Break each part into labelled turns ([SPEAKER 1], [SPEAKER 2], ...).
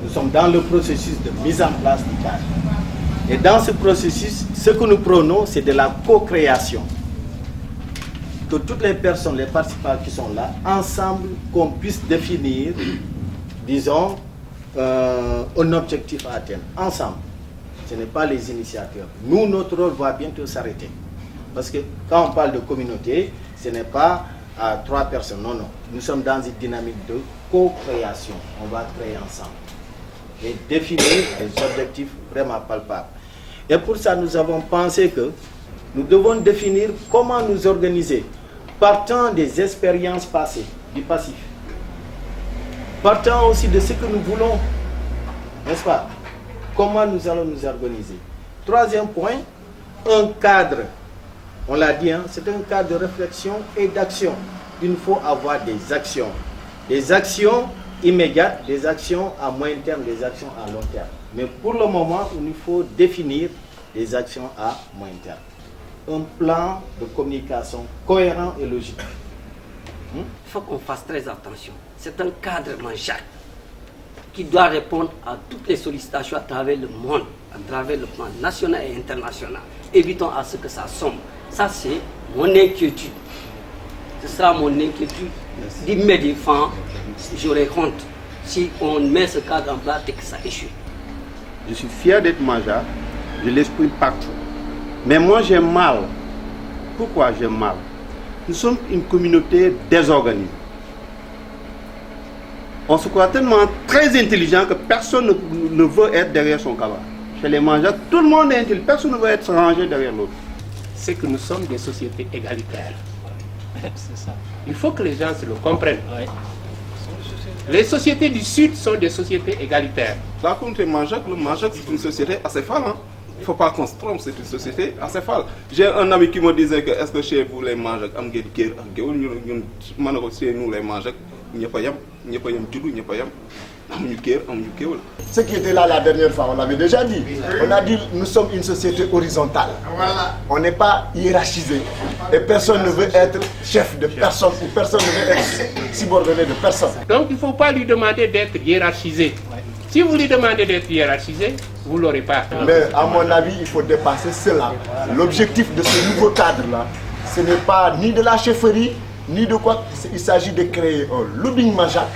[SPEAKER 1] Nous sommes dans le processus de mise en place du cadre. Et dans ce processus, ce que nous prônons, c'est de la co-création. Que toutes les personnes, les participants qui sont là, ensemble, qu'on puisse définir, disons, un objectif à atteindre. Ensemble. Ce n'est pas les initiateurs. Nous, notre rôle va bientôt s'arrêter. Parce que quand on parle de communauté, ce n'est pas à 3 personnes. Non, non. Nous sommes dans une dynamique de co-création. On va créer ensemble. Et définir des objectifs vraiment palpables. Et pour ça, nous avons pensé que nous devons définir comment nous organiser, partant des expériences passées, du passif. Partant aussi de ce que nous voulons, n'est-ce pas? Comment nous allons nous organiser. Troisième point, un cadre. On l'a dit, hein, c'est un cadre de réflexion et d'action. Il faut avoir des actions. Des actions immédiates, des actions à moyen terme, des actions à long terme. Mais pour le moment, il nous faut définir des actions à moyen terme. Un plan de communication cohérent et logique.
[SPEAKER 2] Il faut qu'on fasse très attention. C'est un cadre mangeable qui doit répondre à toutes les sollicitations à travers le monde, à travers le plan national et international. Évitons à ce que ça sombre. Ça, c'est mon inquiétude. Ce sera mon inquiétude d'immédiatement. J'aurais honte si on met ce cadre en place et que ça échoue.
[SPEAKER 3] Je suis fier d'être Manja, je l'exprime partout. Mais moi j'ai mal. Pourquoi j'ai mal? Nous sommes une communauté désorganisée. On se croit tellement très intelligent que personne ne veut être derrière son camarade. Chez les Manjas, tout le monde est intelligent, personne ne veut être rangé derrière l'autre.
[SPEAKER 4] C'est que nous sommes des sociétés égalitaires. C'est ça. Il faut que les gens se le comprennent. Ouais. Les sociétés du Sud sont des sociétés égalitaires.
[SPEAKER 5] La communauté Manjac, le Manjac c'est une société acéphale. Hein? Il ne faut pas qu'on se trompe, c'est une société acéphale. J'ai un ami qui me disait que est-ce que chez vous les Manjac, chez nous les Manjac,
[SPEAKER 6] ce qui était là la dernière fois, on l'avait déjà dit. On a dit nous sommes une société horizontale. On n'est pas hiérarchisé. Et personne ne veut être chef de personne ou personne ne veut être subordonné de personne.
[SPEAKER 4] Donc il ne faut pas lui demander d'être hiérarchisé. Si vous lui demandez d'être hiérarchisé, vous ne l'aurez pas.
[SPEAKER 6] Mais à mon avis, il faut dépasser cela. L'objectif de ce nouveau cadre-là, ce n'est pas ni de la chefferie, ni de quoi. Il s'agit de créer un lobbying Manjac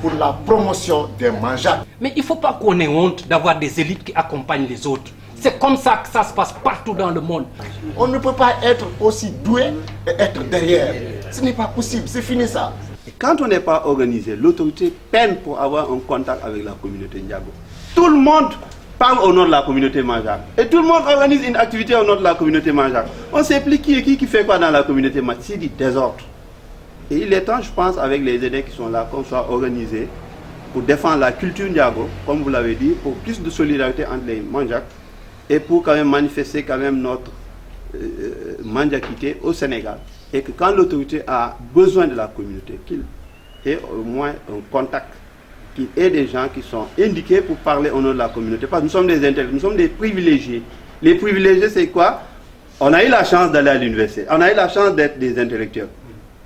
[SPEAKER 6] pour la promotion des Manjac.
[SPEAKER 7] Mais il ne faut pas qu'on ait honte d'avoir des élites qui accompagnent les autres. C'est comme ça que ça se passe partout dans le monde.
[SPEAKER 6] On ne peut pas être aussi doué et être derrière. Ce n'est pas possible, c'est fini ça.
[SPEAKER 3] Et quand on n'est pas organisé, l'autorité peine pour avoir un contact avec la communauté Ndiago. Tout le monde parle au nom de la communauté Manjac. Et tout le monde organise une activité au nom de la communauté Manjac. On ne sait plus qui est qui fait quoi dans la communauté Manjac. C'est du désordre. Et il est temps, je pense, avec les aînés qui sont là, qu'on soit organisés pour défendre la culture Ndiago, comme vous l'avez dit, pour plus de solidarité entre les Manjac et pour quand même manifester quand même notre manjakité au Sénégal. Et que quand l'autorité a besoin de la communauté, qu'il ait au moins un contact, qu'il ait des gens qui sont indiqués pour parler au nom de la communauté. Parce que nous sommes des intellectuels, nous sommes des privilégiés. Les privilégiés, c'est quoi? On a eu la chance d'aller à l'université, on a eu la chance d'être des intellectuels.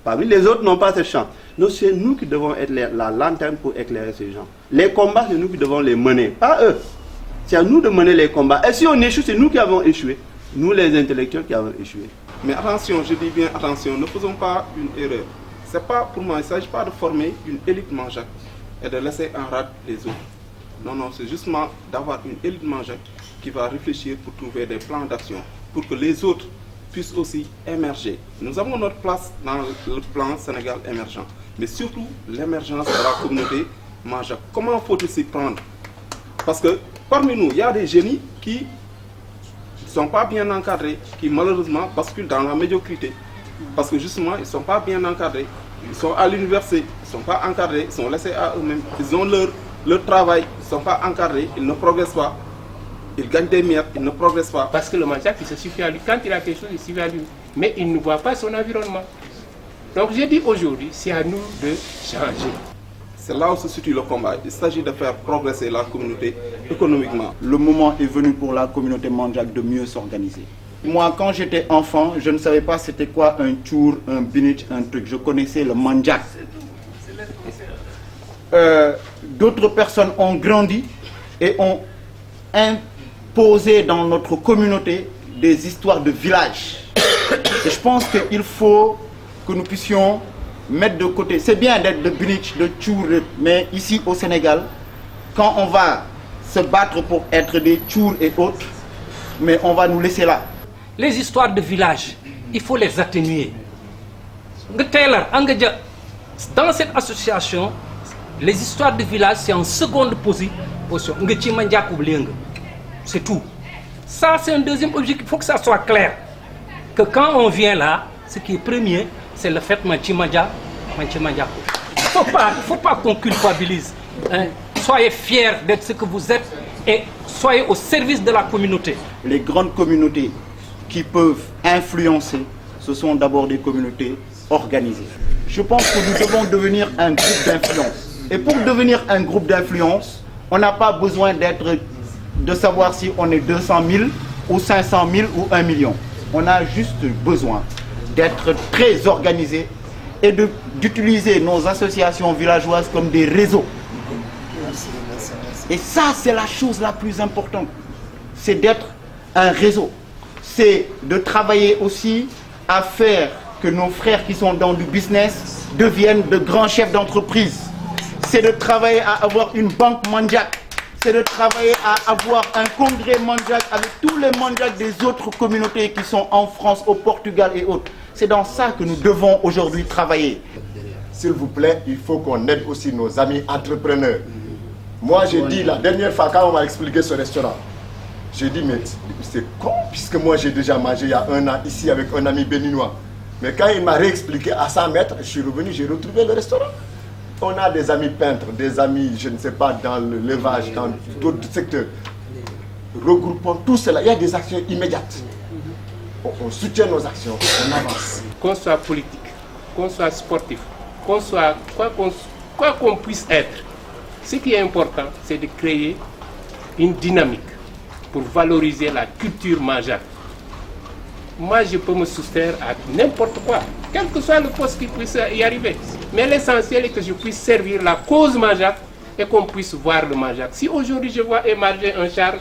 [SPEAKER 3] Parmi les autres n'ont pas cette chance. Donc c'est nous qui devons être la lanterne pour éclairer ces gens. Les combats, c'est nous qui devons les mener, pas eux. C'est à nous de mener les combats. Et si on échoue, c'est nous qui avons échoué. Nous les intellectuels qui avons échoué.
[SPEAKER 5] Mais attention, je dis bien attention, ne faisons pas une erreur. C'est pas pour moi, il ne s'agit pas de former une élite Manjac et de laisser en rade les autres. Non, non, c'est justement d'avoir une élite Manjac qui va réfléchir pour trouver des plans d'action pour que les autres puissent aussi émerger. Nous avons notre place dans le plan Sénégal émergent, mais surtout l'émergence de la communauté Manjac. Comment faut-il s'y prendre? Parce que parmi nous, il y a des génies qui ne sont pas bien encadrés, qui malheureusement basculent dans la médiocrité. Parce que justement, ils ne sont pas bien encadrés. Ils sont à l'université, ils ne sont pas encadrés, ils sont laissés à eux-mêmes. Ils ont leur travail, ils ne sont pas encadrés, ils ne progressent pas. Ils gagnent des miettes, ils ne progressent pas.
[SPEAKER 4] Parce que le Manjac, il se suffit à lui. Quand il a quelque chose, il se suffit à lui. Mais il ne voit pas son environnement. Donc j'ai dit aujourd'hui, c'est à nous de changer.
[SPEAKER 5] C'est là où se situe le combat. Il s'agit de faire progresser la communauté économiquement.
[SPEAKER 8] Le moment est venu pour la communauté Manjac de mieux s'organiser. Moi, quand j'étais enfant, je ne savais pas c'était quoi un tour, un binit, un truc. Je connaissais le Manjac. d'autres personnes ont grandi et ont imposé dans notre communauté des histoires de village. Et je pense qu'il faut que nous puissions mettre de côté. C'est bien d'être de Greenwich, de Tchour, mais ici au Sénégal, quand on va se battre pour être des Tchour et autres, mais on va nous laisser là.
[SPEAKER 7] Les histoires de village, il faut les atténuer. Dans cette association, les histoires de village, c'est en seconde position. C'est tout. Ça, c'est un deuxième objectif. Il faut que ça soit clair. Que quand on vient là, ce qui est premier, c'est le fait Manchimandja. Il ne faut pas qu'on culpabilise. Hein. Soyez fiers d'être ce que vous êtes et soyez au service de la communauté.
[SPEAKER 8] Les grandes communautés qui peuvent influencer, ce sont d'abord des communautés organisées. Je pense que nous devons devenir un groupe d'influence. Et pour devenir un groupe d'influence, on n'a pas besoin de savoir si on est 200 000 ou 500 000 ou 1 million. On a juste besoin d'être très organisé et d'utiliser nos associations villageoises comme des réseaux. Et ça, c'est la chose la plus importante. C'est d'être un réseau. C'est de travailler aussi à faire que nos frères qui sont dans du business deviennent de grands chefs d'entreprise. C'est de travailler à avoir une banque Mandjak. C'est de travailler à avoir un congrès Mandjak avec tous les Mandjak des autres communautés qui sont en France, au Portugal et autres. C'est dans ça que nous devons aujourd'hui travailler.
[SPEAKER 6] S'il vous plaît, il faut qu'on aide aussi nos amis entrepreneurs. Moi, j'ai dit la dernière fois quand on m'a expliqué ce restaurant, j'ai dit, mais c'est con, puisque moi j'ai déjà mangé il y a 1 an ici avec un ami béninois. Mais quand il m'a réexpliqué à 100 mètres, je suis revenu, j'ai retrouvé le restaurant. On a des amis peintres, des amis, je ne sais pas, dans le levage, dans d'autres secteurs. Regroupons tout cela. Il y a des actions immédiates. On soutient nos actions, on avance.
[SPEAKER 4] Qu'on soit politique, qu'on soit sportif, qu'on soit quoi qu'on puisse être, ce qui est important, c'est de créer une dynamique pour valoriser la culture mangeable. Moi, je peux me soustraire à n'importe quoi, quel que soit le poste qui puisse y arriver. Mais l'essentiel est que je puisse servir la cause mangeable et qu'on puisse voir le mangeable. Si aujourd'hui je vois émerger un char,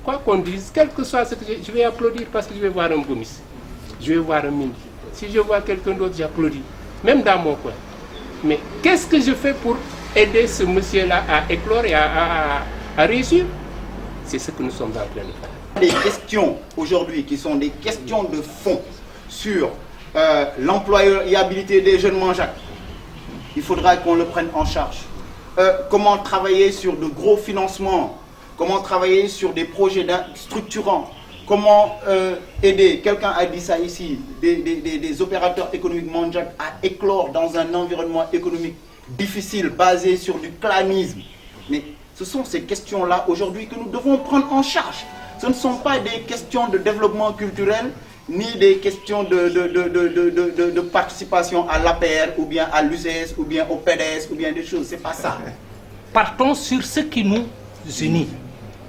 [SPEAKER 4] quoi qu'on dise, quel que soit ce que je vais applaudir parce que je vais voir un Gomis, je vais voir un Mindi. Si je vois quelqu'un d'autre, j'applaudis, même dans mon coin. Mais qu'est-ce que je fais pour aider ce monsieur-là à éclore et à réussir? C'est ce que nous sommes en train de faire.
[SPEAKER 8] Des questions aujourd'hui qui sont des questions de fond sur l'employabilité des jeunes mangeacs. Il faudra qu'on le prenne en charge. Comment travailler sur de gros financements, comment travailler sur des projets structurants, comment aider, quelqu'un a dit ça ici, des opérateurs économiques mangeacs à éclore dans un environnement économique difficile, basé sur du clanisme. Mais ce sont ces questions-là aujourd'hui que nous devons prendre en charge. Ce ne sont pas des questions de développement culturel, ni des questions de participation à l'APR, ou bien à l'UCS, ou bien au PDS, ou bien des choses. C'est pas ça.
[SPEAKER 7] Partons sur ce qui nous unit.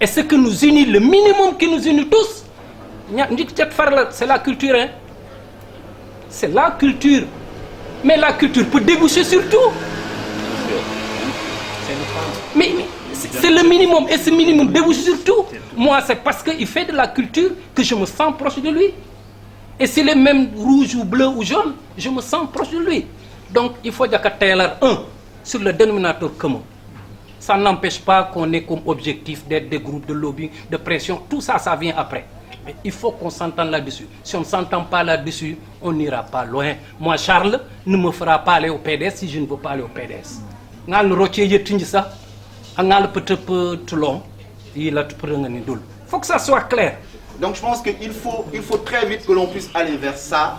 [SPEAKER 7] Et ce qui nous unit, le minimum qui nous unit tous, c'est la culture. Hein? C'est la culture. Mais la culture peut déboucher sur tout. Mais c'est le minimum. Et ce minimum débouche sur tout. Moi, c'est parce qu'il fait de la culture que je me sens proche de lui. Et s'il est même rouge ou bleu ou jaune, je me sens proche de lui. Donc, il faut dire un sur le dénominateur commun. Ça n'empêche pas qu'on ait comme objectif d'être des groupes de lobbying, de pression. Tout ça, ça vient après. Mais il faut qu'on s'entende là-dessus. Si on ne s'entend pas là-dessus, on n'ira pas loin. Moi, Charles ne me fera pas aller au PDS si je ne veux pas aller au PDS. Il faut que ça soit clair.
[SPEAKER 8] Donc je pense qu'il faut très vite que l'on puisse aller vers ça,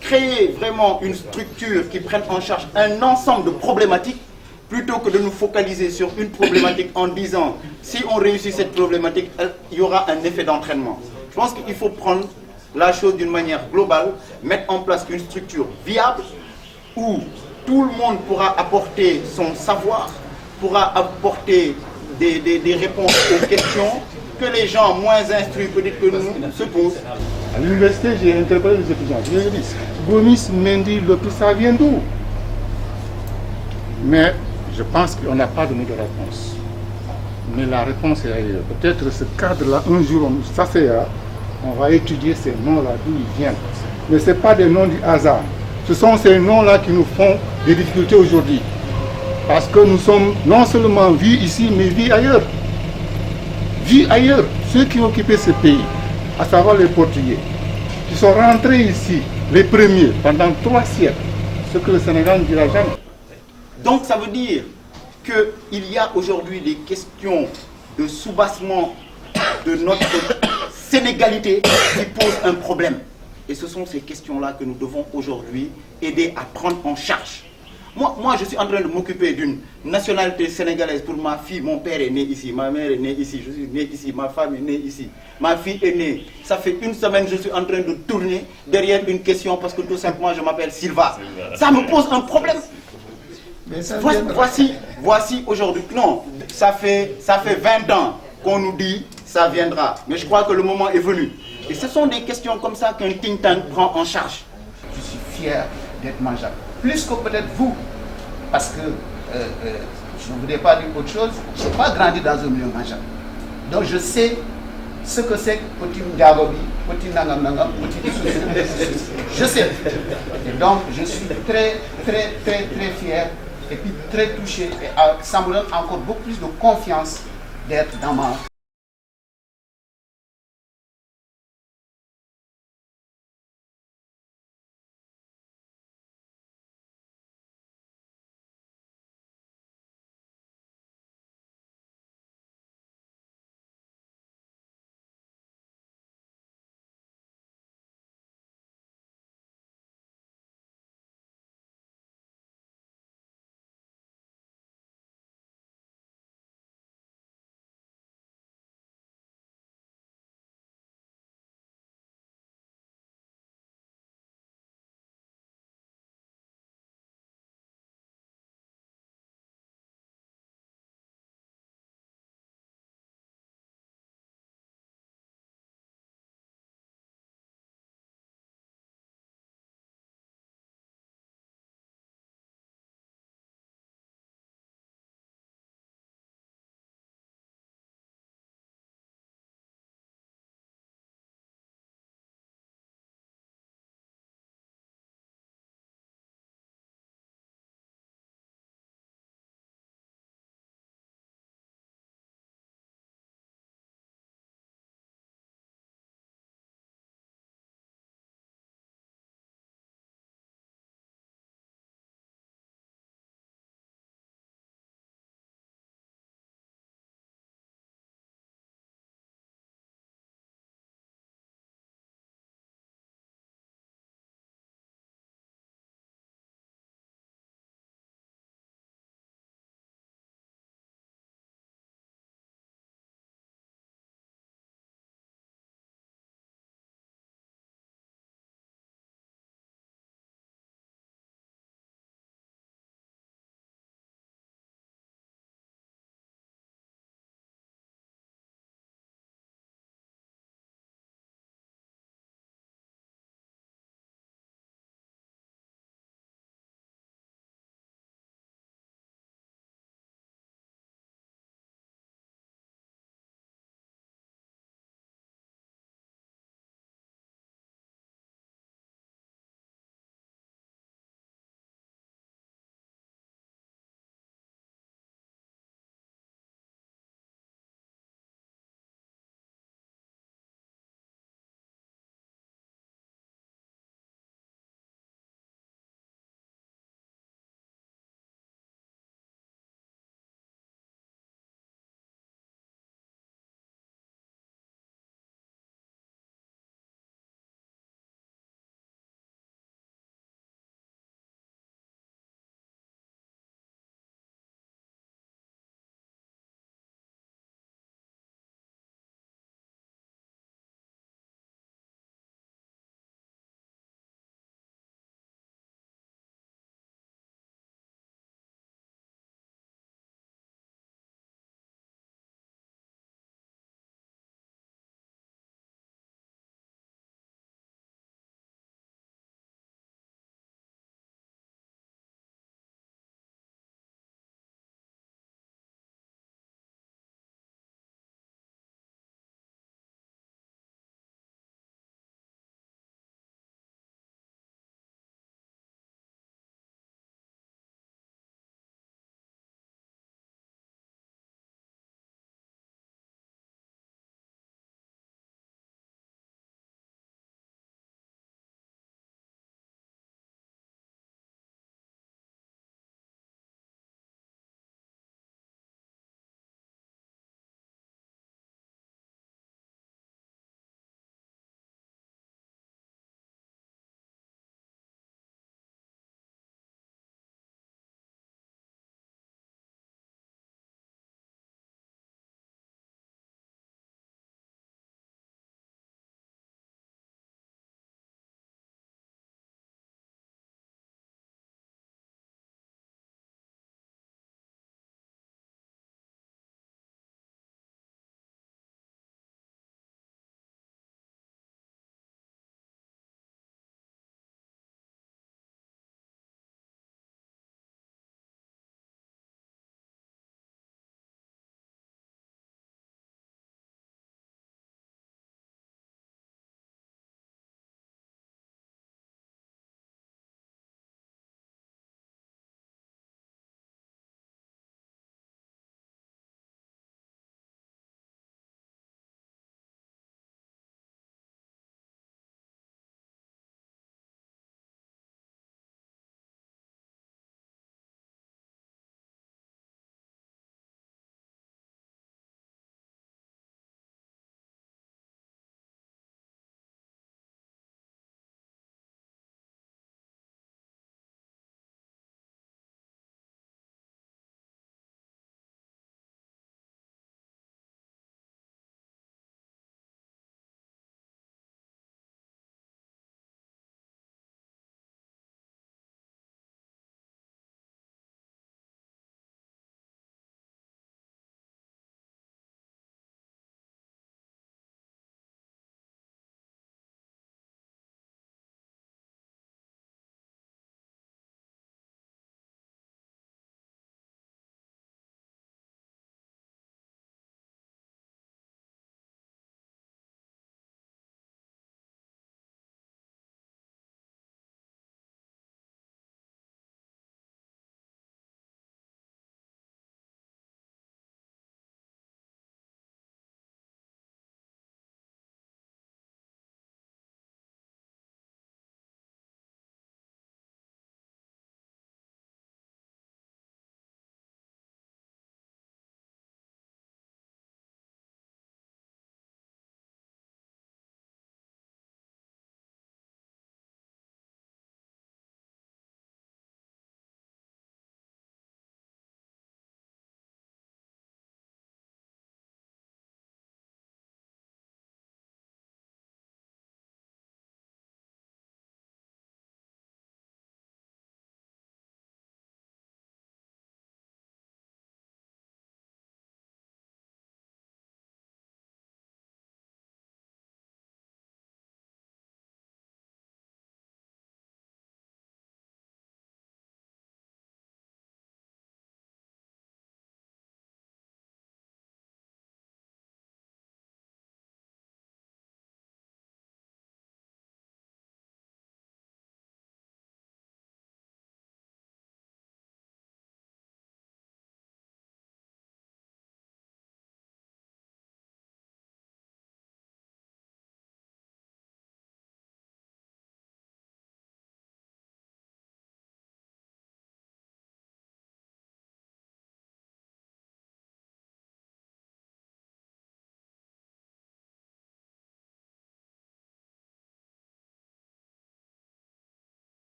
[SPEAKER 8] créer vraiment une structure qui prenne en charge un ensemble de problématiques, plutôt que de nous focaliser sur une problématique en disant si on réussit cette problématique, il y aura un effet d'entraînement. Je pense qu'il faut prendre la chose d'une manière globale, mettre en place une structure viable où tout le monde pourra apporter son savoir, pourra apporter des réponses aux questions que les gens moins instruits peut-être que nous se posent.
[SPEAKER 9] À l'université, j'ai interpellé les étudiants. Je leur ai dit, Gomis, Mendy, le tout ça vient d'où? Mais Je pense qu'on n'a pas donné de réponse. Mais la réponse est ailleurs. Peut-être ce cadre-là, un jour, on s'asseyra, on va étudier ces noms-là, d'où ils viennent. Mais ce n'est pas des noms du hasard. Ce sont ces noms-là qui nous font des difficultés aujourd'hui. Parce que nous sommes non seulement vus ici, mais vus ailleurs. Vus ailleurs. Ceux qui ont occupé ce pays, à savoir les Portugais, qui sont rentrés ici, les premiers, pendant 3 siècles, ce que le Sénégal ne dira jamais.
[SPEAKER 8] Donc ça veut dire qu'il y a aujourd'hui des questions de soubassement de notre sénégalité qui posent un problème. Et ce sont ces questions-là que nous devons aujourd'hui aider à prendre en charge. Moi, je suis en train de m'occuper d'une nationalité sénégalaise pour ma fille. Mon père est né ici, ma mère est née ici, je suis né ici, ma femme est née ici. Ma fille est née. Ça fait 1 semaine que je suis en train de tourner derrière une question parce que tout simplement je m'appelle Silva. Ça me pose un problème. Mais ça voici aujourd'hui. Non, ça fait 20 ans qu'on nous dit ça viendra. Mais je crois que le moment est venu. Et ce sont des questions comme ça qu'un think tank prend en charge.
[SPEAKER 10] Je suis fier d'être mangeable. Plus que peut-être vous. Parce que je ne voudrais pas dire autre chose. Je n'ai pas grandi dans un milieu mangeable. Donc je sais ce que c'est que petit Ndiagobi, petit Nangam Nangam, petit je sais. Et donc je suis très fier et puis très touché. Et ça me donne encore beaucoup plus de confiance d'être dans ma